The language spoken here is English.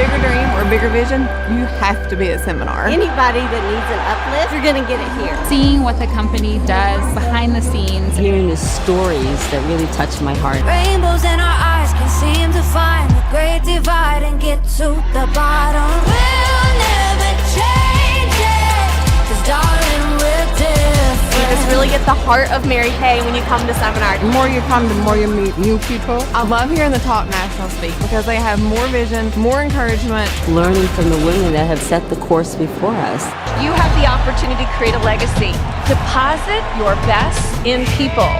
bigger dream or bigger vision, you have to be at seminar. Anybody that needs an uplift, you're gonna get it here. Seeing what the company does behind the scenes. Hearing the stories that really touch my heart. Rainbows in our eyes can seem to find the great divide and get to the bottom. We'll never change it, 'cause darling, we're different. You just really get the heart of Mary Kay when you come to seminar. The more you come, the more you meet new people. I love hearing the top nationals speak because they have more vision, more encouragement. Learning from the women that have set the course before us. You have the opportunity to create a legacy. Deposit your best in people.